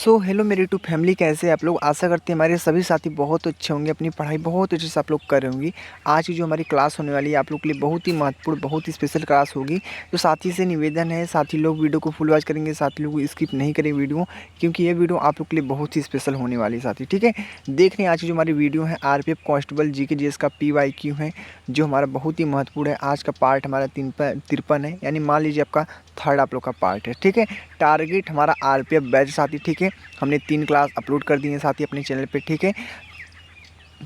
So hello मेरी YouTube family, कैसे हैं आप लोग। आशा करते हैं हमारे सभी साथी बहुत अच्छे होंगे, अपनी पढ़ाई बहुत अच्छे से आप लोग कर रहे होंगे। आज की जो हमारी क्लास होने वाली है आप लोग के लिए बहुत ही महत्वपूर्ण, बहुत ही स्पेशल क्लास होगी। तो साथी से निवेदन है, साथी लोग वीडियो को फुल वॉच करेंगे, साथी लोग स्किप नहीं करेंगे वीडियो, क्योंकि ये वीडियो आप लोग के लिए बहुत ही स्पेशल होने वाली है साथी। ठीक है, देख रहे हैं आज की जो हमारी वीडियो है RPF कांस्टेबल GK GS का PYQ है, जो हमारा बहुत ही महत्वपूर्ण है। आज का पार्ट हमारा 53 है, यानी मान लीजिए आपका थर्ड आप लोग का पार्ट है। ठीक है, टारगेट हमारा RPF बैच साथी। ठीक है, हमने 3 क्लास अपलोड कर दिए हैं साथी अपने चैनल पे। ठीक है,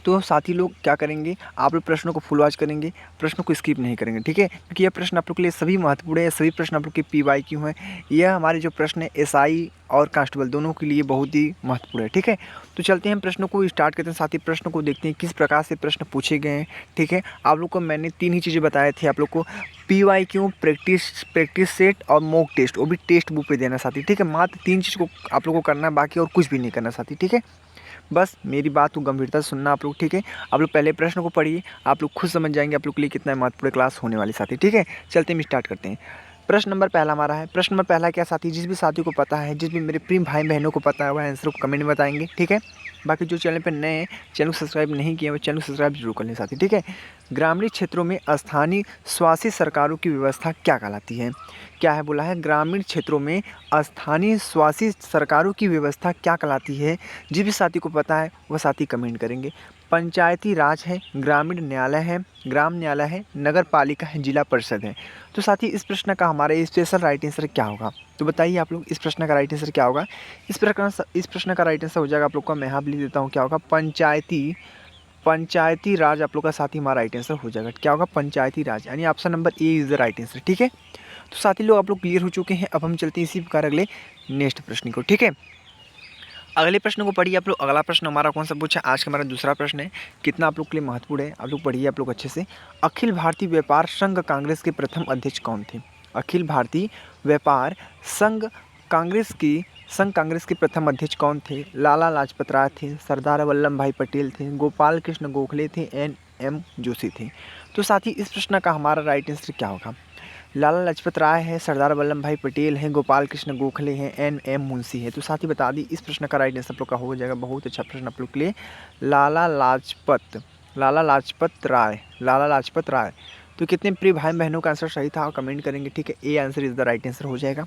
तो साथी लोग क्या करेंगे, आप लोग प्रश्नों को फुल वॉच करेंगे, प्रश्नों को स्किप नहीं करेंगे। ठीक है, क्योंकि यह प्रश्न आप लोग के लिए सभी महत्वपूर्ण है, सभी प्रश्न आप लोग के PYQ हैं। यह हमारे जो प्रश्न है SI और कांस्टेबल दोनों के लिए बहुत ही महत्वपूर्ण है। ठीक है, तो चलते हैं हम प्रश्नों को स्टार्ट करते हैं साथी। प्रश्नों को देखते हैं किस प्रकार से प्रश्न पूछे गए हैं। ठीक है, आप लोग को मैंने 3 ही चीज़ें बताए थे आप लोग को, PYQ, प्रैक्टिस सेट और मॉक टेस्ट, वो भी टेक्स्ट बुक पे देना साथी। ठीक है, मात्र 3 चीज़ को आप लोग को करना है, बाकी और कुछ भी नहीं करना साथी। ठीक है, बस मेरी बात को गंभीरता से सुनना आप लोग। ठीक है, आप लोग पहले प्रश्न को पढ़िए, आप लोग खुद समझ जाएंगे आप लोग के लिए कितना महत्वपूर्ण क्लास होने वाली साथी। ठीक है, चलते हम स्टार्ट करते हैं। प्रश्न नंबर पहला हमारा है। प्रश्न नंबर पहला क्या साथी, जिस भी साथी को पता है, जिस भी मेरे प्रिय भाई बहनों को पता है, वह आंसर को कमेंट में बताएंगे। ठीक है, बाकी जो चैनल पर नए हैं, चैनल को सब्सक्राइब नहीं किया, वो चैनल को सब्सक्राइब जरूर कर लें साथी। ठीक है, ग्रामीण क्षेत्रों में स्थानीय स्वास्थ्य सरकारों की व्यवस्था क्या कहलाती है। क्या है बोला है, ग्रामीण क्षेत्रों में स्थानीय स्वास्थ्य सरकारों की व्यवस्था क्या कहलाती है। जिस भी साथी को पता है वह साथी कमेंट करेंगे। पंचायती राज है, ग्रामीण न्यायालय है, ग्राम न्यायालय है, नगर पालिका है, जिला परिषद है। तो साथी इस प्रश्न का हमारा स्पेशल राइट आंसर क्या होगा, तो बताइए आप लोग, इस प्रश्न का राइट आंसर क्या होगा। इस प्रश्न का राइट आंसर हो जाएगा आप लोग का, मैं यहाँ लिख देता हूँ, क्या होगा, पंचायती राज आप लोग का साथी हमारा राइट आंसर हो जाएगा। क्या होगा, पंचायती राज, यानी option number A is the right answer. ठीक है, तो साथी लोग आप लोग क्लियर हो चुके हैं। अब हम चलते हैं इसी प्रकार अगले नेक्स्ट प्रश्न को। ठीक है, अगले प्रश्न को पढ़िए आप लोग। अगला प्रश्न हमारा कौन सा पूछा, आज का हमारा दूसरा प्रश्न है, कितना आप लोग के लिए महत्वपूर्ण है, आप लोग पढ़िए आप लोग अच्छे से। अखिल भारतीय व्यापार संघ कांग्रेस के प्रथम अध्यक्ष कौन थे। अखिल भारतीय व्यापार संघ कांग्रेस के प्रथम अध्यक्ष कौन थे। लाला लाजपत राय थे, सरदार वल्लभ भाई पटेल थे, गोपाल कृष्ण गोखले थे, NM जोशी थे। तो साथी इस प्रश्न का हमारा राइट आंसर क्या होगा। लाला लाजपत राय है, सरदार वल्लभ भाई पटेल हैं, गोपाल कृष्ण गोखले हैं, NM मुंशी है। तो साथ ही बता दी, इस प्रश्न का राइट आंसर आप लोग का हो जाएगा, बहुत अच्छा प्रश्न आप लोग के लिए, लाला लाजपत राय। तो कितने प्रिय भाई बहनों का आंसर सही था कमेंट करेंगे। ठीक है, A answer is the right answer हो जाएगा।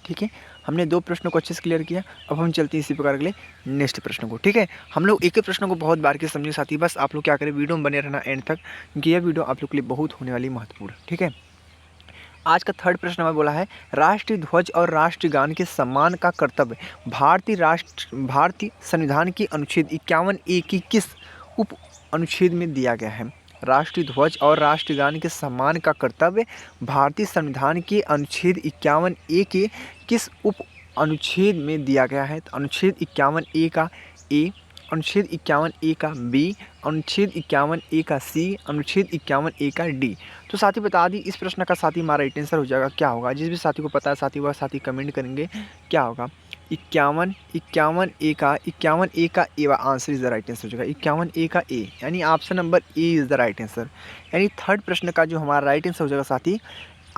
ठीक है, हमने 2 प्रश्नों को अच्छे से क्लियर किया। अब हम चलते हैं इसी प्रकार अगले नेक्स्ट प्रश्न को। ठीक है, हम लोग एक एक प्रश्न को बहुत बार के समझे साथी, बस आप लोग क्या करें, वीडियो में बने रहना एंड तक, क्योंकि यह वीडियो आप लोग के लिए बहुत होने वाली महत्वपूर्ण। ठीक है, आज का थर्ड प्रश्न हमें बोला है, राष्ट्रीय ध्वज और राष्ट्रगान के सम्मान का कर्तव्य भारतीय संविधान की अनुच्छेद 51A की किस उप अनुच्छेद में दिया गया है। राष्ट्रीय ध्वज और राष्ट्रगान के सम्मान का कर्तव्य भारतीय संविधान के अनुच्छेद 51A के किस उप अनुच्छेद में दिया गया है। तो अनुच्छेद 51A का ए, अनुच्छेद 51A का बी, अनुच्छेद 51A का सी, अनुच्छेद 51A का डी। तो साथी बता दी, इस प्रश्न का साथी हमारा राइट आंसर हो जाएगा, क्या होगा। जिस भी साथी को पता है साथी वह साथी कमेंट करेंगे, क्या होगा, 51A का A answer is the right answer हो जाएगा, 51A का ए, यानी option number A is the right answer. यानी थर्ड प्रश्न का जो हमारा राइट आंसर हो जाएगा साथी,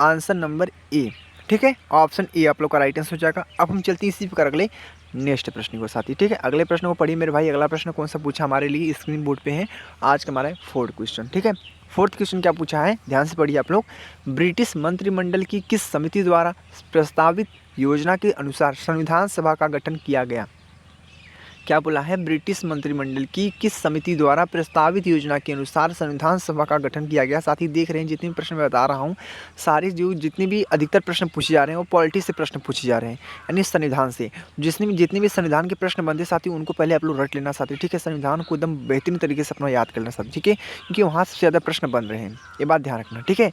आंसर नंबर ए। ठीक है, ऑप्शन ए आप लोग का राइट आंसर हो जाएगा। अब हम चलते हैं इसी प्रकार अगले नेक्स्ट प्रश्न को साथी। ठीक है, अगले प्रश्न को पढ़िए मेरे भाई। अगला प्रश्न कौन सा पूछा हमारे लिए, स्क्रीन बोर्ड पे है, आज का हमारा 4th क्वेश्चन। ठीक है, 4th क्वेश्चन क्या पूछा है, ध्यान से पढ़िए आप लोग। ब्रिटिश मंत्रिमंडल की किस समिति द्वारा प्रस्तावित योजना के अनुसार संविधान सभा का गठन किया गया। क्या बोला है, ब्रिटिश मंत्रिमंडल की किस समिति द्वारा प्रस्तावित योजना के अनुसार संविधान सभा का गठन किया गया। साथ ही देख रहे हैं जितने प्रश्न मैं बता रहा हूँ, सारे जो जितने भी अधिकतर प्रश्न पूछे जा रहे हैं वो पॉलिटिक्स से प्रश्न पूछे जा रहे हैं, यानी संविधान से। जितने भी संविधान के प्रश्न बनते साथी, उनको पहले आप लोग रट लेना साथी। ठीक है, संविधान को एकदम बेहतरीन तरीके से अपना याद करना साथी। ठीक है, क्योंकि वहाँ से ज़्यादा प्रश्न बन रहे हैं, ये बात ध्यान रखना। ठीक है,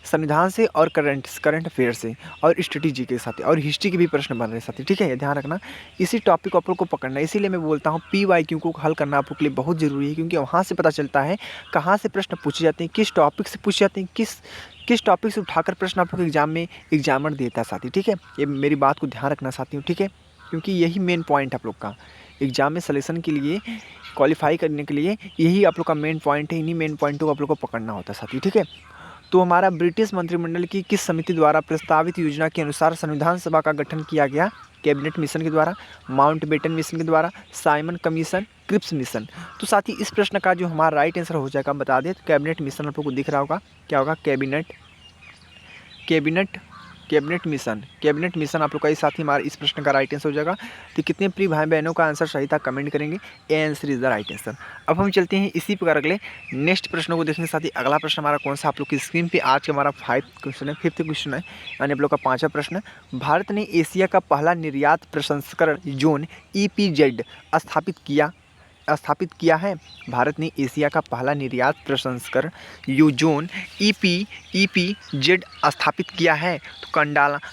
संविधान से और करंट अफेयर से और स्ट्रेटेजी के साथ और हिस्ट्री के भी प्रश्न बन रहे हैं साथी। ठीक है, ये ध्यान रखना, इसी टॉपिक को आप लोग को पकड़ना है। इसीलिए मैं बोलता हूँ PYQ को हल करना आप लोग के लिए बहुत ज़रूरी है, क्योंकि वहाँ से पता चलता है कहाँ से प्रश्न पूछे जाते हैं, किस टॉपिक से पूछे जाते हैं, किस टॉपिक से उठाकर प्रश्न आप लोग एग्जाम में एग्जामर देता है साथी। ठीक है, ये मेरी बात को ध्यान रखना साथी। ठीक है, क्योंकि यही मेन पॉइंट आप लोग का एग्जाम में सिलेक्शन के लिए, क्वालिफाई करने के लिए यही आप लोग का मेन पॉइंट है। इन्हीं मेन पॉइंटों को आप लोग को पकड़ना होता है साथी। ठीक है, तो हमारा ब्रिटिश मंत्रिमंडल की किस समिति द्वारा प्रस्तावित योजना के अनुसार संविधान सभा का गठन किया गया। कैबिनेट मिशन के द्वारा, माउंटबेटन मिशन के द्वारा, साइमन कमीशन, क्रिप्स मिशन। तो साथ ही इस प्रश्न का जो हमारा राइट आंसर हो जाएगा बता दें, तो कैबिनेट मिशन आप लोग को दिख रहा होगा, क्या होगा, कैबिनेट मिशन आप लोग का ही। साथ ही हमारा इस प्रश्न का राइट आंसर हो जाएगा। तो कितने प्रिय भाई बहनों का आंसर सही था कमेंट करेंगे, A answer is the right answer. अब हम चलते हैं इसी प्रकार अगले नेक्स्ट प्रश्नों को देखने। साथ ही अगला प्रश्न हमारा कौन सा आप लोग की स्क्रीन पे आज का हमारा फिफ्थ क्वेश्चन है, यानी आप लोग का 5वां प्रश्न। भारत ने एशिया का पहला निर्यात प्रसंस्करण जोन EPZ स्थापित किया है। भारत ने एशिया का पहला निर्यात प्रसंस्करण जोन EPZ स्थापित किया है। तो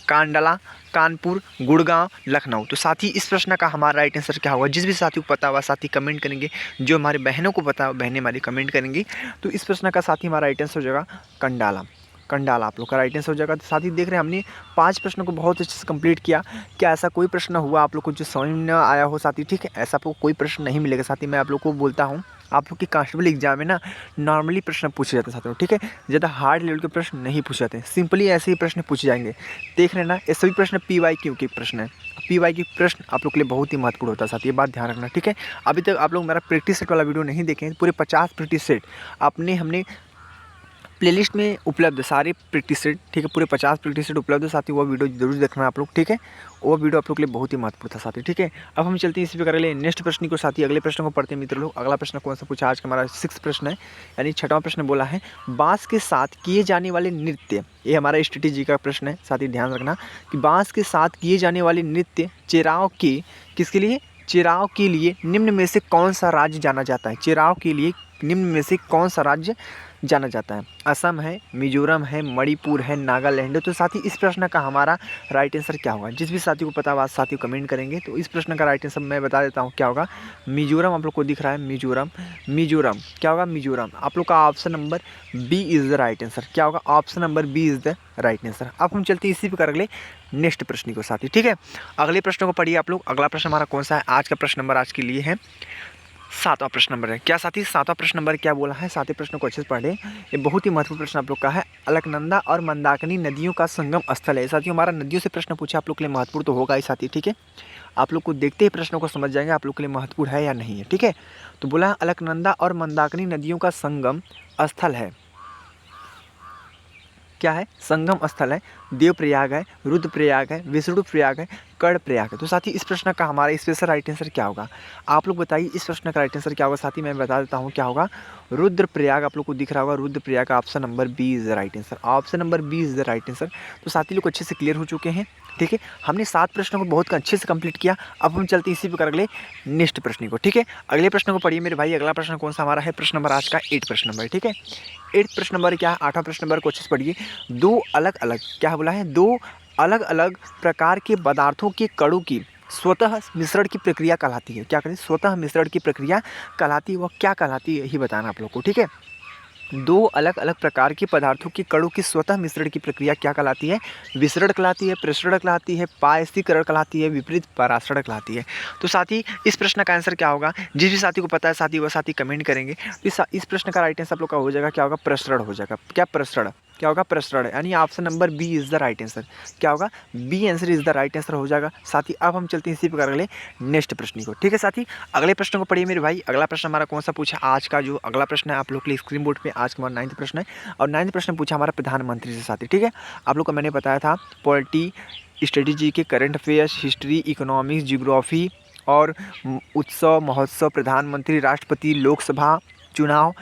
कांडला, कानपुर, गुड़गांव, लखनऊ। तो साथ ही इस प्रश्न का हमारा राइट आंसर क्या होगा, जिस भी साथी को पता हुआ साथी कमेंट करेंगे, जो हमारे बहनों को पता बहनें हमारी कमेंट करेंगी। तो इस प्रश्न का साथी हमारा राइट आंसर हो जाएगा कंडाला आप लोग का राइट आंसर हो जाएगा। तो साथ ही देख रहे हैं हमने 5 प्रश्नों को बहुत अच्छे से कंप्लीट किया। क्या ऐसा कोई प्रश्न हुआ आप लोग को जो समझ में न आया हो साथी, ठीक है, ऐसा आपको कोई प्रश्न नहीं मिलेगा साथी। मैं आप लोग को बोलता हूँ, आप लोग की कांस्टेबल एग्जाम में ना नॉर्मली प्रश्न पूछे जाते हैं साथियों, ठीक है, ज़्यादा हार्ड लेवल के प्रश्न नहीं पूछे जाते हैं, सिंपली ऐसे ही प्रश्न पूछे जाएंगे। देख रहे हैं ना, ये सभी प्रश्न PYQ के प्रश्न है। PYQ प्रश्न आप लोग के लिए बहुत ही महत्वपूर्ण होता है साथी, ये बात ध्यान रखना, ठीक है। अभी तक आप लोग मेरा प्रैक्टिस सेट वाला वीडियो नहीं देखें, पूरे 50 प्रैक्टिस सेट हमने प्लेलिस्ट में उपलब्ध सारे प्रैक्टिस सेट, ठीक है, पूरे 50 प्रैक्टिस सेट उपलब्ध है साथी। वो वीडियो जरूर देखना आप लोग, ठीक है, वो वीडियो आप लोग के लिए बहुत ही महत्वपूर्ण था साथी, ठीक है। अब हम चलते हैं इसी प्रकार अगले नेक्स्ट प्रश्न को साथी, अगले प्रश्न को पढ़ते हैं मित्र लोग। अगला प्रश्न कौन सा पूछा आज का, हमारा 6 प्रश्न है, यानी 6वां प्रश्न बोला है, बांस के साथ किए जाने वाले नृत्य। ये हमारा स्ट्रेटेजी का प्रश्न है साथी, ध्यान रखना कि बांस के साथ किए जाने वाले नृत्य चेराव के लिए निम्न में से कौन सा राज्य जाना जाता है। चेराव के लिए निम्न में से कौन सा राज्य जाना जाता है। असम है, मिजोरम है, मणिपुर है, नागालैंड है। तो साथी इस प्रश्न का हमारा राइट आंसर क्या होगा, जिस भी साथी को पता होगा साथी कमेंट करेंगे। तो इस प्रश्न का राइट आंसर मैं बता देता हूँ, क्या होगा, मिजोरम आप लोग को दिख रहा है, मिजोरम क्या होगा, मिजोरम। आप लोग का option number B is the right answer, क्या होगा, option number B is the right answer. अब हम चलते हैं इसी प्रकार अगले नेक्स्ट प्रश्न को साथी, ठीक है। अगले प्रश्न को पढ़िए आप लोग। अगला प्रश्न हमारा कौन सा है, आज का प्रश्न नंबर आज के लिए है 7वां प्रश्न नंबर है। क्या साथी 7वां प्रश्न नंबर क्या बोला है, साथी प्रश्न को अच्छे से पढ़े, ये बहुत ही महत्वपूर्ण प्रश्न आप लोग का है। अलकनंदा और मंदाकिनी नदियों का संगम स्थल है। साथियों हमारा नदियों से प्रश्न पूछा आप लोग के लिए महत्वपूर्ण तो होगा ही साथी, ठीक है। आप लोग को देखते ही प्रश्नों को समझ जाएंगे आप लोग के लिए महत्वपूर्ण है या नहीं है, ठीक है। तो बोला अलकनंदा और मंदाकिनी नदियों का संगम स्थल है, क्या है, संगम स्थल है। देवप्रयाग है, रुद्रप्रयाग है, विष्णुप्रयाग है, कर्णप्रयाग है। तो साथी इस प्रश्न का हमारा स्पेशल राइट आंसर क्या होगा, आप लोग बताइए इस प्रश्न का राइट आंसर क्या होगा साथी। मैं बता देता हूँ क्या होगा, रुद्रप्रयाग आप लोग को दिख रहा होगा, रुद्रप्रयाग का option number B is the right answer, option number B is the right answer. तो साथी लोग अच्छे से क्लियर हो चुके हैं, ठीक है। हमने 7 प्रश्नों को बहुत अच्छे से कंप्लीट किया। अब हम चलते हैं इसी प्रकार अगले नेक्स्ट प्रश्न को, ठीक है। अगले प्रश्न को पढ़िए मेरे भाई। अगला प्रश्न कौन सा हमारा है, प्रश्न नंबर आज का 8 प्रश्न नंबर, ठीक है। 8 प्रश्न नंबर क्या है, 8वां प्रश्न नंबर को अच्छे से पढ़िए। दो अलग अलग क्या बोला है, दो अलग अलग प्रकार के पदार्थों के कणों की स्वतः मिश्रण की प्रक्रिया कहलाती है। क्या करें, स्वतः मिश्रण की प्रक्रिया कहलाती है, वह क्या कहलाती है यही बताना आप लोग को, ठीक है। दो अलग अलग प्रकार के पदार्थों के कणों की स्वतः मिश्रण की प्रक्रिया क्या कहलाती है, विसरण कहलाती है, प्रसरण कहलाती है, पायसीकरण कहलाती है, विपरीत परासरण कहलाती है। तो साथी इस प्रश्न का आंसर क्या होगा, जिस भी साथी को पता है साथी वह साथी कमेंट करेंगे। तो इस प्रश्न का राइट आंसर आप लोग का हो जाएगा, क्या होगा, प्रसरण हो जाएगा। क्या प्रसरण, क्या होगा, प्रसरण, यानी option number B is the right answer. क्या होगा, B answer is the right answer हो जाएगा साथी। अब हम चलते हैं इसी प्रकार अगले नेक्स्ट प्रश्न को, ठीक है साथी। अगले प्रश्न को पढ़िए मेरे भाई। अगला प्रश्न हमारा कौन सा पूछा, आज का जो अगला प्रश्न है आप लोग के लिए स्क्रीन बोर्ड पे आज का हमारा 9वां प्रश्न है। और 9वां प्रश्न पूछा हमारा प्रधानमंत्री से साथी, ठीक है। आप लोग को मैंने बताया था पॉलिटी, स्ट्रेटेजी के, current affairs, history, economics, geography और उत्सव महोत्सव, प्रधानमंत्री, राष्ट्रपति, लोकसभा चुनाव,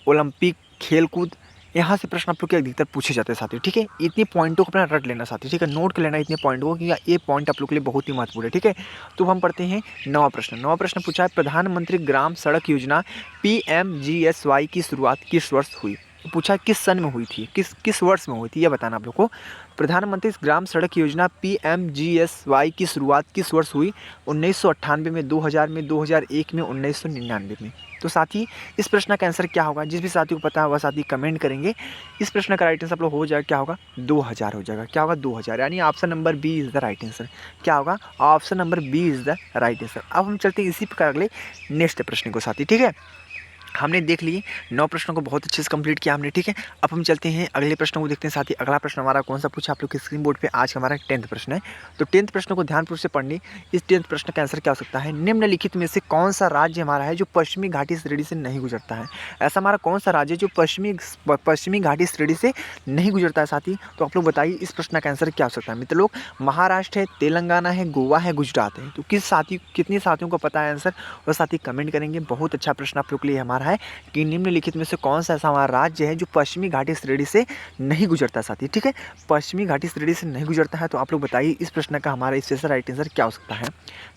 ओलंपिक, खेलकूद, यहाँ से प्रश्न आप लोग के अधिकतर पूछे जाते हैं साथी, ठीक है। इतने पॉइंटों को अपना रट लेना साथी, ठीक है, नोट कर लेना इतने पॉइंटों को, क्योंकि ये पॉइंट आप लोग के लिए बहुत ही महत्वपूर्ण है, ठीक है। तो हम पढ़ते हैं 9वां प्रश्न। 9वां प्रश्न पूछा है, प्रधानमंत्री ग्राम सड़क योजना PMGSY की शुरुआत किस वर्ष हुई। पूछा किस सन में हुई थी, किस वर्ष में हुई थी, ये बताना आप लोग को। प्रधानमंत्री ग्राम सड़क योजना PMGSY की शुरुआत किस वर्ष हुई, 1998 में, 2000 में, 2001 में, 1999 में। तो साथी इस प्रश्न का आंसर क्या होगा, जिस भी साथी को पता होगा साथी कमेंट करेंगे। इस प्रश्न का राइट आंसर आप लोग हो जाएगा, क्या होगा, 2000 हो जाएगा। क्या होगा, 2000, यानी option number B is the right answer. क्या होगा, option number B is the right answer. अब हम चलते हैं इसी प्रकार अगले नेक्स्ट प्रश्न को साथी, ठीक है। हमने देख लिए 9 प्रश्नों को बहुत अच्छे से कंप्लीट किया हमने, ठीक है। अब हम चलते हैं अगले प्रश्न को देखते हैं। साथ ही अगला प्रश्न हमारा कौन सा पूछा आप लोग के स्क्रीन बोर्ड पे, आज हमारा 10th प्रश्न है। तो 10th प्रश्न को ध्यानपूर्वक से पढ़िए। इस 10th प्रश्न का आंसर क्या हो सकता है, निम्नलिखित में से कौन सा राज्य हमारा है जो पश्चिमी घाटी श्रेणी से नहीं गुजरता है। ऐसा हमारा कौन सा राज्य जो पश्चिमी घाटी श्रेणी से नहीं गुजरता है साथी। तो आप लोग बताइए इस प्रश्न का आंसर क्या हो सकता है। मित्र लोग, महाराष्ट्र है, तेलंगाना है, गोवा है, गुजरात है। तो कितने साथियों को पता है आंसर, और साथी कमेंट करेंगे। बहुत अच्छा प्रश्न आप लोग के लिए हमारा है कि निम्नलिखित में से कौन सा ऐसा हमारा राज्य है जो पश्चिमी घाटी श्रेणी से नहीं गुजरता साथी, ठीक है। पश्चिमी घाटी श्रेणी से नहीं गुजरता है। तो आप लोग बताइए इस प्रश्न का हमारा इससे राइट आंसर क्या हो सकता है।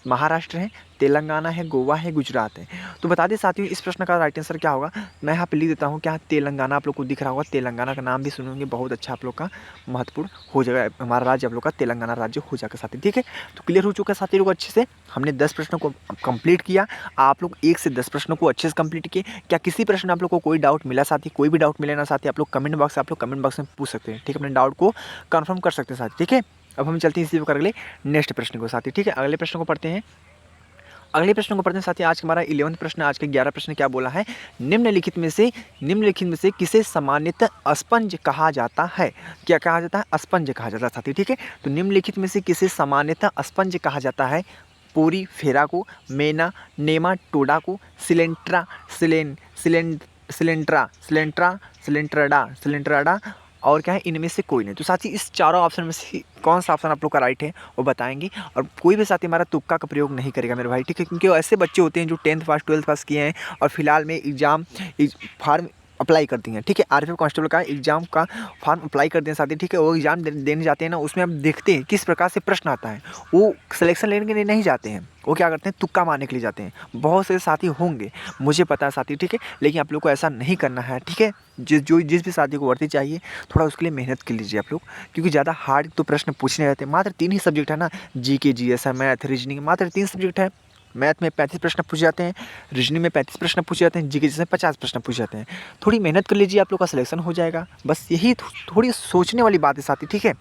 महाराष्ट्र है, तेलंगाना है, गोवा है, गुजरात है। तो बता दें साथियों इस प्रश्न का राइट आंसर क्या होगा। मैं यहाँ पे लिख देता हूँ, क्या तेलंगाना आप लोग को दिख रहा होगा। तेलंगाना का नाम भी सुनेंगे, बहुत अच्छा आप लोग का महत्वपूर्ण हो जाएगा। हमारा राज्य आप लोग का तेलंगाना राज्य हो जाएगा साथी, ठीक है। तो क्लियर हो चुका है साथी लोग अच्छे से। हमने 10 प्रश्नों को कंप्लीट किया। आप लोग 1 से 10 प्रश्नों को अच्छे से कंप्लीट किए। क्या किसी प्रश्न आप लोग को कोई डाउट मिला साथी, कोई भी डाउट मिले ना साथी, आप लोग कमेंट बॉक्स में पूछ सकते हैं, ठीक है। अपने डाउट को कंफर्म कर सकते हैं साथी, ठीक है। अब हम चलते हैं इसी पर अगले नेक्स्ट प्रश्न को साथी, ठीक है। अगले प्रश्न को पढ़ते हैं। अगले प्रश्न को पढ़ते हैं साथी। आज हमारा 11वां प्रश्न, आज के 11 प्रश्न क्या बोला है, निम्नलिखित में से किसे सामान्यतः स्पंज कहा जाता है। क्या कहा जाता है, स्पंज कहा जाता है साथी, ठीक है। तो निम्नलिखित में से किसे सामान्यतः स्पंज कहा जाता है। पूरी फेरा को, मेना नेमाटोडा को, सिलेंट्राडा और क्या है, इनमें से कोई नहीं। तो साथी इस चारों ऑप्शन में से कौन सा ऑप्शन आप लोग का राइट है वो बताएंगे। और कोई भी साथी हमारा तुक्का का प्रयोग नहीं करेगा मेरे भाई, ठीक है। क्योंकि ऐसे बच्चे होते हैं जो 10th पास 12th पास किए हैं और फिलहाल में एग्जाम फॉर्म अप्लाई कर दिए हैं, ठीक है। आरपीएफ कांस्टेबल का एग्जाम का फॉर्म अप्लाई कर दें साथी, ठीक है। वो एग्जाम देने जाते हैं ना, उसमें हम देखते हैं किस प्रकार से प्रश्न आता है। वो सिलेक्शन लेने के लिए नहीं जाते हैं, वो क्या करते हैं, तुक्का मारने के लिए जाते हैं। बहुत से साथी होंगे, मुझे पता है साथी, ठीक है। लेकिन आप लोग को ऐसा नहीं करना है, ठीक है। जिस भी साथी को वर्दी चाहिए, थोड़ा उसके लिए मेहनत कर लीजिए आप लोग, क्योंकि ज़्यादा हार्ड तो प्रश्न पूछने रहते हैं। मात्र 3 ही सब्जेक्ट है ना, जीके, जीएस, मैथ, रीजनिंग, मात्र 3 सब्जेक्ट है। मैथ में 35 प्रश्न पूछे जाते हैं, रीजनिंग में 35 प्रश्न पूछे जाते हैं, जीके जिसमें 50 प्रश्न पूछे जाते हैं। थोड़ी मेहनत कर लीजिए, आप लोग का सिलेक्शन हो जाएगा। बस यही थोड़ी सोचने वाली बात है साथी, ठीक है।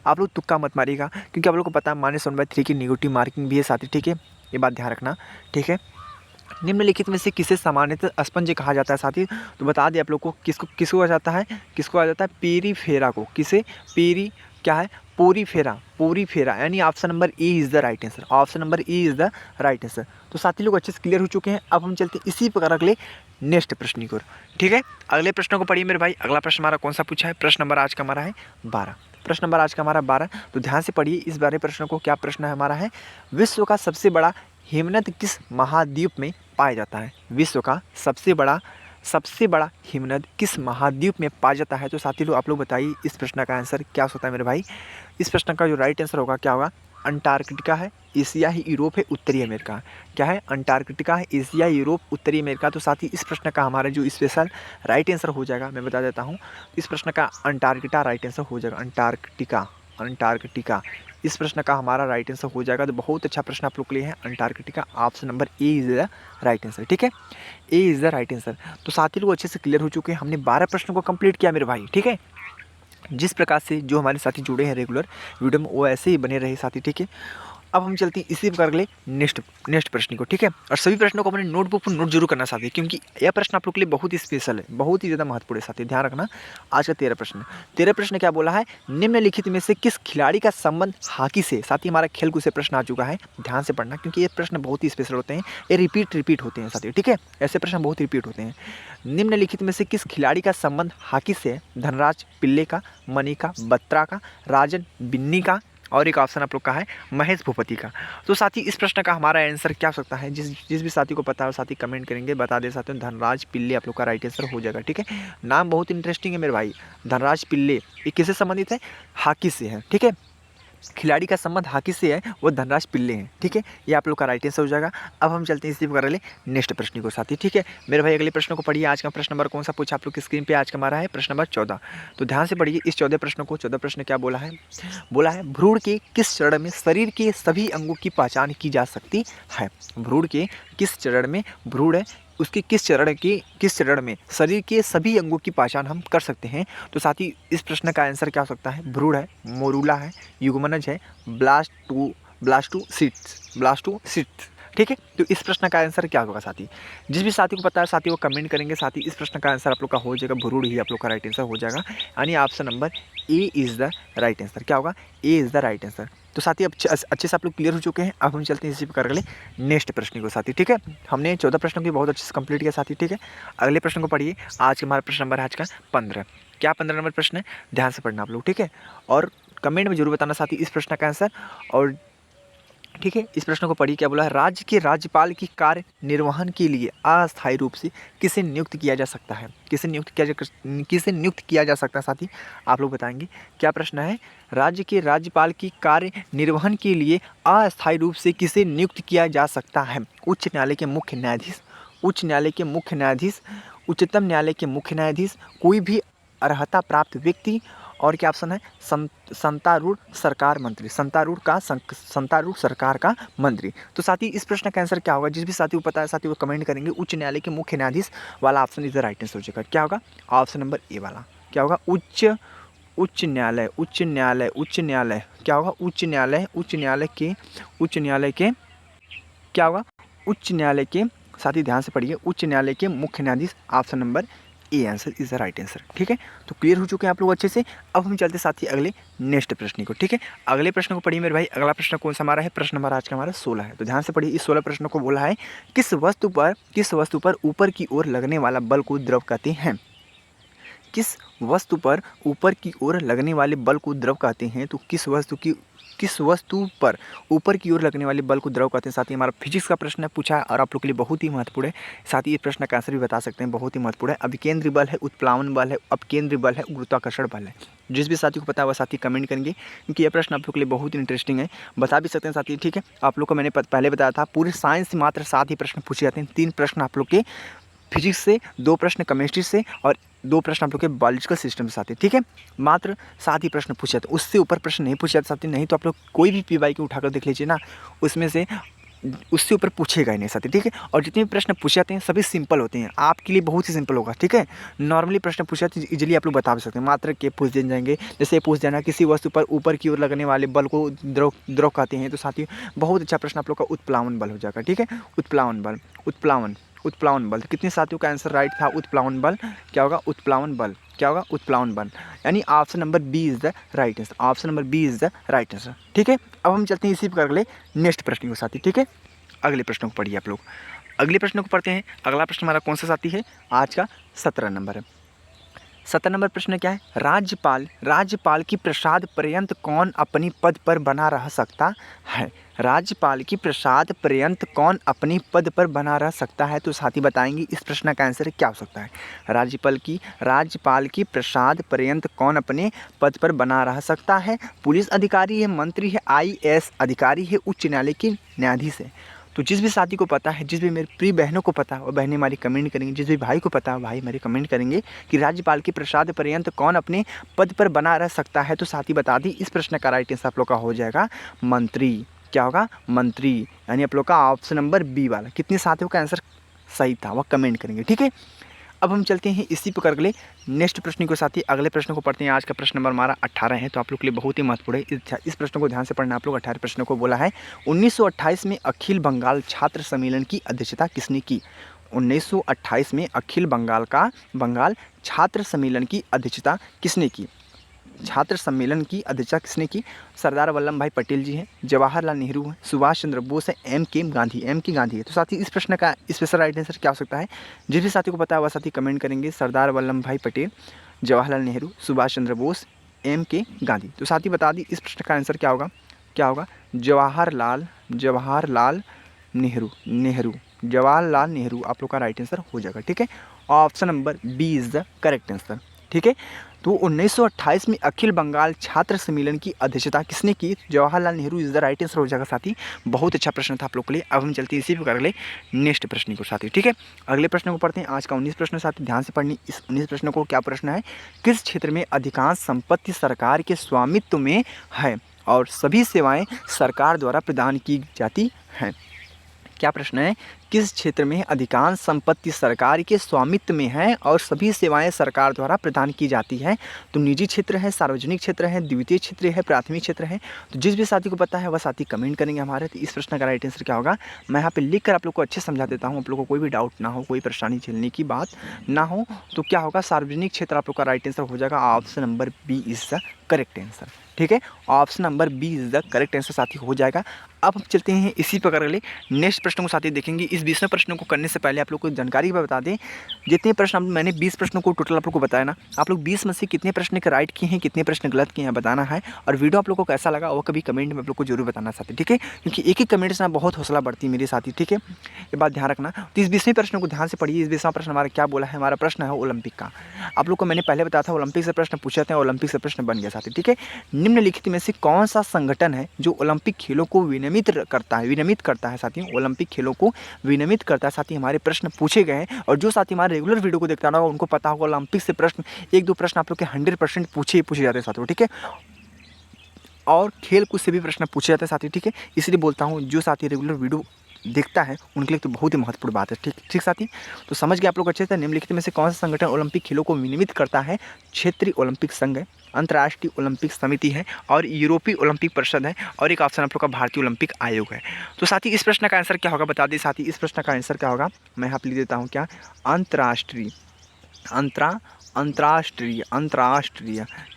आप लोग तुक्का मत मारिएगा, क्योंकि आप लोग को पता है -1/3 की नेगेटिव मार्किंग भी है साथी, ठीक है। ये बात ध्यान रखना, ठीक है। निम्नलिखित में से किसे सामान्यतः स्पंज कहा जाता है साथी। तो बता दें आप लोग को किसको आ जाता है, पेरी फेरा को। किसे, पेरी क्या है, पूरी फेरा यानी option number A is the right answer. Option number A is the right answer. तो साथी लोग अच्छे से क्लियर हो चुके हैं। अब हम चलते हैं इसी प्रकार अगले नेक्स्ट प्रश्न की ओर, ठीक है। अगले प्रश्न को पढ़िए मेरे भाई। अगला प्रश्न हमारा कौन सा पूछा है, प्रश्न नंबर आज का हमारा है 12। प्रश्न नंबर आज का हमारा 12। तो ध्यान से पढ़िए इस बारे प्रश्न को। क्या प्रश्न है हमारा है, विश्व का सबसे बड़ा हिमनद किस महाद्वीप में पाया जाता है। विश्व का सबसे बड़ा हिमनद किस महाद्वीप में पाया जाता है। तो साथी लोग आप लोग बताइए इस प्रश्न का आंसर क्या होता है मेरे भाई। इस प्रश्न का जो राइट आंसर होगा क्या होगा, अंटार्कटिका है, एशिया है, यूरोप है, उत्तरी अमेरिका। क्या है, अंटार्कटिका है, एशिया, यूरोप, उत्तरी अमेरिका। तो साथ ही इस प्रश्न का हमारा जो स्पेशल राइट आंसर हो जाएगा, मैं बता देता हूँ। इस प्रश्न का अंटार्कटिका राइट आंसर हो जाएगा। अंटार्कटिका इस प्रश्न का हमारा राइट आंसर हो जाएगा। तो बहुत अच्छा प्रश्न आप लोग के लिए है, Antarctica. Option number A is the right answer, ठीक है। A is the right answer. तो साथी लोग अच्छे से क्लियर हो चुके हैं। हमने 12 प्रश्नों को कंप्लीट किया मेरे भाई, ठीक है। जिस प्रकार से जो हमारे साथी जुड़े हैं रेगुलर वीडियो में, वो ऐसे ही बने रहे साथी, ठीक है। अब हम चलते हैं इसी प्रकार अगले नेक्स्ट प्रश्न को, ठीक है। और सभी प्रश्नों को अपने नोटबुक पर नोट जरूर करना साथी, क्योंकि यह प्रश्न आप लोग के लिए बहुत ही स्पेशल है, बहुत ही ज़्यादा महत्वपूर्ण है साथी, ध्यान रखना। आज का 13 प्रश्न क्या बोला है, निम्नलिखित में से किस खिलाड़ी का संबंध हॉकी से। साथी हमारा खेल कूद से प्रश्न आ चुका है, ध्यान से पढ़ना, क्योंकि ये प्रश्न बहुत ही स्पेशल होते हैं। ये रिपीट होते हैं साथी, ठीक है। ऐसे प्रश्न बहुत रिपीट होते हैं। निम्नलिखित में से किस खिलाड़ी का संबंध हॉकी से, धनराज पिल्ले का, मनिका बत्रा का, राजन बिन्नी का, और एक ऑप्शन आप लोग का है महेश भूपति का। तो साथी इस प्रश्न का हमारा आंसर क्या हो सकता है, जिस भी साथी को पता है साथी कमेंट करेंगे, बता दे साथियों। धनराज पिल्ले आप लोग का राइट आंसर हो जाएगा, ठीक है। नाम बहुत इंटरेस्टिंग है मेरे भाई, धनराज पिल्ले। ये किससे संबंधित है, हॉकी से है, ठीक है। खिलाड़ी का संबंध हॉकी से है, वो धनराज पिल्ले हैं, ठीक है। ये आप लोग का राइट आंसर हो जाएगा। अब हम चलते हैं इसी प्रकार अगले नेक्स्ट प्रश्न को साथी, ठीक है मेरे भाई। अगले प्रश्न को पढ़िए। आज का प्रश्न नंबर कौन सा पूछा आप लोग की स्क्रीन पे, आज का हमारा है प्रश्न नंबर 14। तो ध्यान से पढ़िए इस 14 प्रश्न को। 14 प्रश्न क्या बोला है, भ्रूण के किस चरण में शरीर के सभी अंगों की पहचान की जा सकती है। भ्रूण के किस चरण में, भ्रूण है उसके किस चरण में शरीर के सभी अंगों की पहचान हम कर सकते हैं। तो साथ ही इस प्रश्न का आंसर क्या हो सकता है, भ्रूण है, मोरूला है, युग्मनज है, ब्लास्टोसिस्ट, ठीक है, तो इस प्रश्न का आंसर क्या होगा साथी? जिस भी साथी को पता है साथी वो कमेंट करेंगे साथी। इस प्रश्न का आंसर आप लोग का हो जाएगा भरूड़ ही आप लोग का राइट आंसर हो जाएगा, यानी option number A is the right answer. क्या होगा? A is the right answer. तो साथी अब अच्छे से आप लोग क्लियर हो चुके हैं। अब हम चलते हैं इसी प्रकार अगले नेक्स्ट प्रश्न को साथी। ठीक है, हमने 14 प्रश्नों की बहुत अच्छे से कंप्लीट किया साथी। ठीक है, अगले प्रश्न को पढ़िए। आज का हमारा प्रश्न नंबर है आज का 15। क्या 15 नंबर प्रश्न है? ध्यान से पढ़ना आप लोग। ठीक है, और कमेंट में जरूर बताना साथी इस प्रश्न का आंसर। और ठीक है, इस प्रश्न को पढ़िए। क्या बोला है? राज्य के राज्यपाल की कार्य निर्वहन के लिए अस्थायी रूप से किसे नियुक्त किया जा सकता है? किसे नियुक्त किया जा सकता है साथी? आप लोग बताएंगे। क्या प्रश्न है? राज्य के राज्यपाल की कार्य निर्वहन के लिए अस्थायी रूप से किसे नियुक्त किया जा सकता है? उच्च न्यायालय के मुख्य न्यायाधीश, उच्च न्यायालय के मुख्य न्यायाधीश, उच्चतम न्यायालय के मुख्य न्यायाधीश, कोई भी अर्हता प्राप्त व्यक्ति, और क्या ऑप्शन है? संतारूढ़ सरकार मंत्री, संतारूढ़ सरकार का मंत्री। तो साथी इस प्रश्न का आंसर क्या होगा? जिस भी साथी को पता है साथी वो कमेंट करेंगे। उच्च न्यायालय के मुख्य न्यायाधीश वाला option is the right answer हो जाएगा। क्या होगा? ऑप्शन नंबर ए वाला। क्या होगा? उच्च न्यायालय क्या होगा? उच्च न्यायालय के क्या होगा? उच्च न्यायालय के साथी ध्यान से पढ़िए। उच्च न्यायालय के मुख्य न्यायाधीश, option number A answer is the right answer. ठीक है, तो क्लियर हो चुके हैं आप लोग अच्छे से। अब हम चलते साथी अगले नेक्स्ट प्रश्न को। ठीक है, अगले प्रश्न को पढ़िए मेरे भाई। अगला प्रश्न कौन सा हमारा है? प्रश्न नंबर आज का हमारा 16 है। तो ध्यान से पढ़िए। इस 16 प्रश्नों को बोला है किस वस्तु पर ऊपर की ओर लगने वाला बल को द्रव कहते हैं? किस वस्तु पर ऊपर की ओर लगने वाले बल को द्रव कहते हैं? तो किस वस्तु पर ऊपर की ओर लगने वाले बल को द्रव कहते हैं साथी? हमारा फिजिक्स का प्रश्न है, पूछा है और आप लोग के लिए बहुत ही महत्वपूर्ण है साथी। ये प्रश्न का आंसर भी बता सकते हैं, बहुत ही महत्वपूर्ण है। अभिकेंद्री बल है, उत्प्लावन बल है, अपकेंद्री बल है, गुरुत्वाकर्षण बल है। जिस भी साथी को पता है वह साथी कमेंट करेंगे, क्योंकि यह प्रश्न आप लोग के लिए बहुत ही इंटरेस्टिंग है। बता भी सकते हैं साथी। ठीक है, आप लोग को मैंने पहले बताया था पूरे साइंस से मात्र 7 ही प्रश्न पूछे जाते हैं। 3 प्रश्न आप लोग के फिजिक्स से, 2 प्रश्न केमिस्ट्री से और 2 प्रश्न आप लोग के बायोलॉजिकल सिस्टम से आते हैं। ठीक है, मात्र 7 ही प्रश्न पूछे जाते हैं, उससे ऊपर प्रश्न नहीं पूछे जाते साथी। नहीं तो आप लोग कोई भी पीवाई को उठाकर देख लीजिए ना, उसमें से उससे ऊपर पूछेगा ही नहीं साथी। ठीक है, और जितने भी प्रश्न पूछे जाते हैं सभी सिंपल होते हैं, आपके लिए बहुत ही सिंपल होगा। ठीक है, नॉर्मली प्रश्न पूछे जाते हैं इजीली आप लोग बता भी सकते हैं। मात्र के पूछ दिए जाएंगे, जैसे पूछ देना किसी वस्तु पर ऊपर की ओर लगने वाले बल को द्रव कहते हैं। तो साथी बहुत अच्छा प्रश्न आप लोग का उत्प्लावन बल हो जाएगा। ठीक है, उत्प्लावन बल। कितने साथियों का आंसर राइट था? उत्प्लावन बल। क्या होगा? उत्प्लावन बल। क्या होगा? उत्प्लावन बल, यानी option number B is the right answer. Option number B is the right answer. ठीक है, अब हम चलते हैं इसी प्रकार अगले नेक्स्ट प्रश्न को साथी। ठीक है, अगले प्रश्न को पढ़िए आप लोग। अगले प्रश्न को पढ़ते हैं। अगला प्रश्न हमारा कौन सा साथी है? आज का 17 नंबर है। 17 नंबर प्रश्न क्या है? राज्यपाल की प्रसाद पर्यंत कौन अपनी पद पर बना रह सकता है? राज्यपाल की प्रसाद पर्यंत कौन अपनी पद पर बना रह सकता है? तो साथी बताएंगे इस प्रश्न का आंसर क्या हो सकता है? राज्यपाल की प्रसाद पर्यंत कौन अपने पद पर बना रह सकता है? पुलिस अधिकारी है, मंत्री है, IAS अधिकारी है, उच्च न्यायालय के न्यायाधीश है। तो जिस भी साथी को पता है, जिस भी मेरी प्रिय बहनों को पता है वो बहनें हमारी कमेंट करेंगे। जिस भी भाई को पता है भाई मेरे कमेंट करेंगे कि राज्यपाल की प्रसाद पर्यंत कौन अपने पद पर बना रह सकता है। तो साथी बता दी इस प्रश्न का राइट आंसर आप लोग का हो जाएगा मंत्री। क्या होगा? मंत्री, यानी आप लोग का ऑप्शन नंबर बी वाला। कितने साथियों का आंसर सही था वह कमेंट करेंगे। ठीक है, अब हम चलते हैं इसी प्रकार अगले नेक्स्ट प्रश्न को साथी। अगले प्रश्न को पढ़ते हैं। आज का प्रश्न नंबर हमारा 18 है, तो आप लोग के लिए बहुत ही महत्वपूर्ण है। इस प्रश्न को ध्यान से पढ़ना आप लोग। 18 प्रश्नों को बोला है 1928 में अखिल बंगाल छात्र सम्मेलन की अध्यक्षता किसने की? 1928 में अखिल बंगाल छात्र सम्मेलन की अध्यक्षता किसने की? छात्र सम्मेलन की अध्यक्षता किसने की? सरदार वल्लभ भाई पटेल जी हैं, जवाहरलाल नेहरू हैं, सुभाष चंद्र बोस है, एम के गांधी है। तो साथी इस प्रश्न का स्पेशल राइट आंसर क्या हो सकता है? जिस भी साथी को पता है वह साथी कमेंट करेंगे। सरदार वल्लभ भाई पटेल, जवाहरलाल नेहरू, सुभाष चंद्र बोस, एम के गांधी। तो साथी बता दी इस प्रश्न का आंसर क्या होगा? क्या होगा? जवाहरलाल नेहरू आप लोग का राइट आंसर हो जाएगा। ठीक है, option number B is the correct answer. ठीक है, तो 1928 में अखिल बंगाल छात्र सम्मेलन की अध्यक्षता किसने की? Jawaharlal Nehru is the right answer हो जाएगा साथी। बहुत अच्छा प्रश्न था आप लोग के लिए। अब हम चलते हैं इसी प्रकार अगले नेक्स्ट प्रश्न को साथी। ठीक है, अगले प्रश्न को पढ़ते हैं। आज का 19 प्रश्न साथी ध्यान से पढ़नी। इस 19 प्रश्नों को क्या प्रश्न है? किस क्षेत्र में अधिकांश संपत्ति सरकार के स्वामित्व में है और सभी सेवाएं सरकार द्वारा प्रदान की जाती हैं? क्या प्रश्न है, किस क्षेत्र में अधिकांश संपत्ति सरकार के स्वामित्व में है और सभी सेवाएं सरकार द्वारा प्रदान की जाती है? तो निजी क्षेत्र है, सार्वजनिक क्षेत्र है, द्वितीय क्षेत्र है, प्राथमिक क्षेत्र है। तो जिस भी साथी को पता है वह साथी कमेंट करेंगे हमारे। तो इस प्रश्न का राइट आंसर क्या होगा, मैं यहाँ पे लिख कर आप लोग को अच्छे समझा देता हूँ, आप लोग को कोई भी डाउट ना हो, कोई परेशानी झेलने की बात ना हो। तो क्या होगा, सार्वजनिक क्षेत्र आप लोग का राइट आंसर हो जाएगा। Option number B is the correct answer. ठीक है, option number B is the correct answer साथी हो जाएगा। अब हम चलते हैं इसी प्रकार के लिए नेक्स्ट प्रश्न को साथी देखेंगे। इस 20वें प्रश्न को करने से पहले आप लोग को जानकारी बता दें, जितने प्रश्न मैंने 20 प्रश्नों को टोटल आप लोग को बताया ना, आप लोग 20 में से कितने प्रश्न के राइट किए हैं, कितने प्रश्न गलत किए हैं बताना है। और वीडियो आप लोग को कैसा लगा वो कभी कमेंट में आप लोग को जरूर बताना साथी। ठीक है, क्योंकि एक ही कमेंट से ना बहुत हौसला बढ़ती है मेरे साथी। ठीक है, ये बात ध्यान रखना। तो इस 20वें प्रश्न को ध्यान से पढ़िए। इस 20वां प्रश्न हमारा क्या बोला है, हमारा प्रश्न है ओलंपिक का। आप लोग को मैंने पहले बताया था ओलंपिक से प्रश्न पूछे थे, ओलंपिक से प्रश्न बन गया साथी। ठीक है, निम्नलिखित में से कौन सा संगठन है जो ओलंपिक खेलों को विनियमित करता है साथियों, ओलंपिक खेलों को विनियमित करता है साथी। हमारे प्रश्न पूछे गए हैं और जो साथी हमारे रेगुलर वीडियो को देखता होगा उनको पता होगा ओलंपिक से प्रश्न 1-2 प्रश्न आप लोग के 100% पूछे जाते हैं साथियों। ठीक है, और खेल कूद से भी प्रश्न पूछे जाते हैं साथी। ठीक है, इसलिए बोलता हूँ जो साथी रेगुलर वीडियो देखता है उनके लिए तो बहुत ही महत्वपूर्ण बात है। ठीक साथी, तो समझ गए आप लोग अच्छे से। निम्नलिखित में से कौन सा संगठन ओलंपिक खेलों को विनियमित करता है? क्षेत्रीय ओलंपिक संघ है, अंतर्राष्ट्रीय ओलंपिक समिति है और यूरोपीय ओलंपिक परिषद है, और एक ऑप्शन आप लोग का भारतीय ओलंपिक आयोग है। तो साथी इस प्रश्न का आंसर क्या होगा बता दें साथी। इस प्रश्न का आंसर क्या होगा, मैं यहाँ पे लिख देता हूँ क्या, अंतर्राष्ट्रीय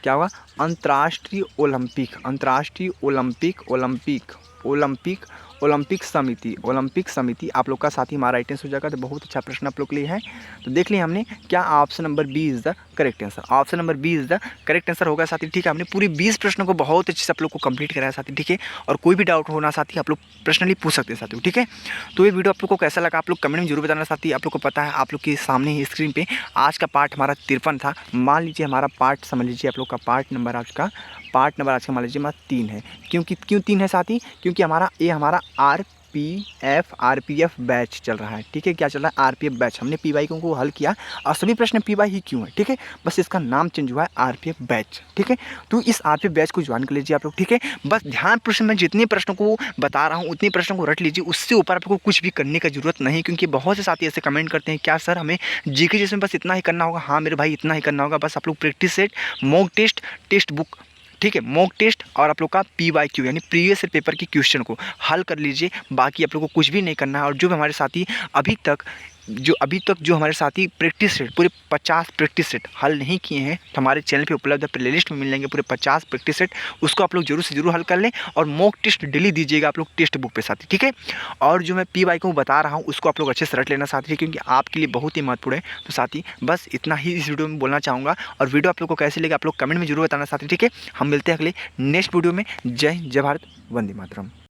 क्या होगा, अंतर्राष्ट्रीय ओलंपिक समिति आप लोग का साथी हमारा राइट आंसर हो जाएगा। तो बहुत अच्छा प्रश्न आप लोग के लिए है। तो देख लिया हमने क्या, option number B is the correct answer. Option number B is the correct answer होगा साथी। ठीक है, हमने पूरी 20 प्रश्नों को बहुत अच्छे से आप लोग को कंप्लीट कराया साथी। ठीक है, और कोई भी डाउट होना साथी आप लोग पर्सनली पूछ सकते हैं साथी। ठीक है, तो ये वीडियो आप लोग को कैसा लगा आप लोग कमेंट में जरूर बताना साथी। आप लोग को पता है आप लोग के सामने ही स्क्रीन पे आज का पार्ट हमारा 53 था। मान लीजिए हमारा पार्ट समझ लीजिए आप लोग का पार्ट नंबर आज का मान लीजिए हमारा 3 है। क्यों 3 है साथी, क्योंकि हमारा आरपीएफ बैच चल रहा है। ठीक है, क्या चल रहा है, आरपीएफ बैच। हमने पीवाई को हल किया और सभी प्रश्न पीवाई ही क्यों है। ठीक है, बस इसका नाम चेंज हुआ है आरपीएफ बैच। ठीक है, तो इस आरपीएफ बैच को ज्वाइन कर लीजिए आप लोग। ठीक है, बस ध्यान प्रश्न में जितने प्रश्नों को बता रहा हूँ उतने प्रश्नों को रट लीजिए, उससे ऊपर आपको कुछ भी करने की जरूरत नहीं। क्योंकि बहुत से साथी ऐसे कमेंट करते हैं क्या सर हमें जीके जिसमें बस इतना ही करना होगा। हाँ मेरे भाई, इतना ही करना होगा। बस आप लोग practice set, mock test book, ठीक है, मॉक टेस्ट और आप लोग का PYQ यानी प्रीवियस पेपर के क्वेश्चन को हल कर लीजिए। बाकी आप लोग को कुछ भी नहीं करना है। और जो हमारे साथी अभी तक जो हमारे साथी प्रैक्टिस सेट पूरे 50 प्रैक्टिस सेट हल नहीं किए हैं, तो हमारे चैनल पे उपलब्ध प्लेलिस्ट में मिल जाएंगे पूरे 50 प्रैक्टिस सेट। उसको आप लोग जरूर से जरूर हल कर लें और मॉक टेस्ट डेली दीजिएगा आप लोग टेक्स्ट बुक पे साथी। ठीक है, और जो मैं PYQ बता रहा हूँ उसको आप लोग अच्छे से रट लेना साथी, क्योंकि आपके लिए बहुत ही महत्वपूर्ण है। तो साथी बस इतना ही इस वीडियो में बोलना चाहूँगा। और वीडियो आप लोग को कैसे लगे आप लोग कमेंट में जरूर बताना साथी। ठीक है, हम मिलते हैं अगले नेक्स्ट वीडियो में। जय भारत, वंदे मातरम।